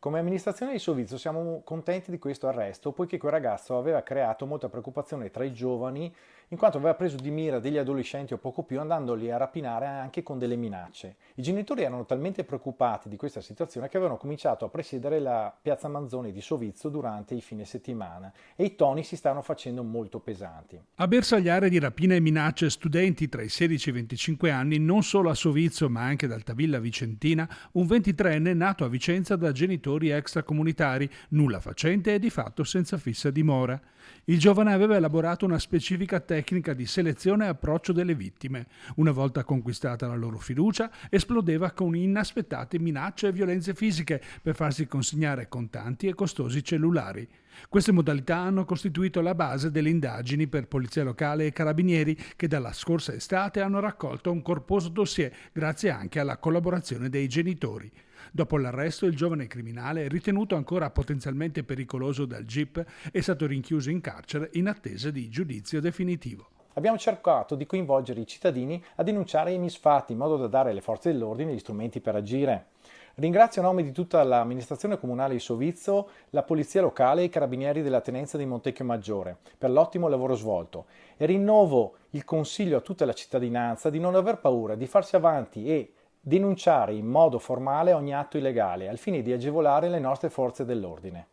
Come amministrazione di Sovizio siamo contenti di questo arresto, poiché quel ragazzo aveva creato molta preoccupazione tra i giovani, in quanto aveva preso di mira degli adolescenti o poco più, andandoli a rapinare anche con delle minacce. I genitori erano talmente preoccupati di questa situazione che avevano cominciato a presiedere la piazza Manzoni di Sovizio durante i fine settimana e i toni si stavano facendo molto pesanti. A bersagliare di rapine e minacce studenti tra i 16 e i 25 anni, non solo a Sovizio ma anche ad Altavilla Vicentina, un 23enne nato a Vicenza da genitori extracomunitari, nulla facente e di fatto senza fissa dimora. Il giovane aveva elaborato una specifica tecnica di selezione e approccio delle vittime. Una volta conquistata la loro fiducia, esplodeva con inaspettate minacce e violenze fisiche per farsi consegnare contanti e costosi cellulari. Queste modalità hanno costituito la base delle indagini per Polizia Locale e Carabinieri che dalla scorsa estate hanno raccolto un corposo dossier grazie anche alla collaborazione dei genitori. Dopo l'arresto, il giovane criminale, ritenuto ancora potenzialmente pericoloso dal GIP, è stato rinchiuso in carcere in attesa di giudizio definitivo. Abbiamo cercato di coinvolgere i cittadini a denunciare i misfatti in modo da dare alle forze dell'ordine gli strumenti per agire. Ringrazio a nome di tutta l'amministrazione comunale di Sovizio, la Polizia Locale e i Carabinieri della Tenenza di Montecchio Maggiore per l'ottimo lavoro svolto e rinnovo il consiglio a tutta la cittadinanza di non aver paura, di farsi avanti e denunciare in modo formale ogni atto illegale al fine di agevolare le nostre forze dell'ordine.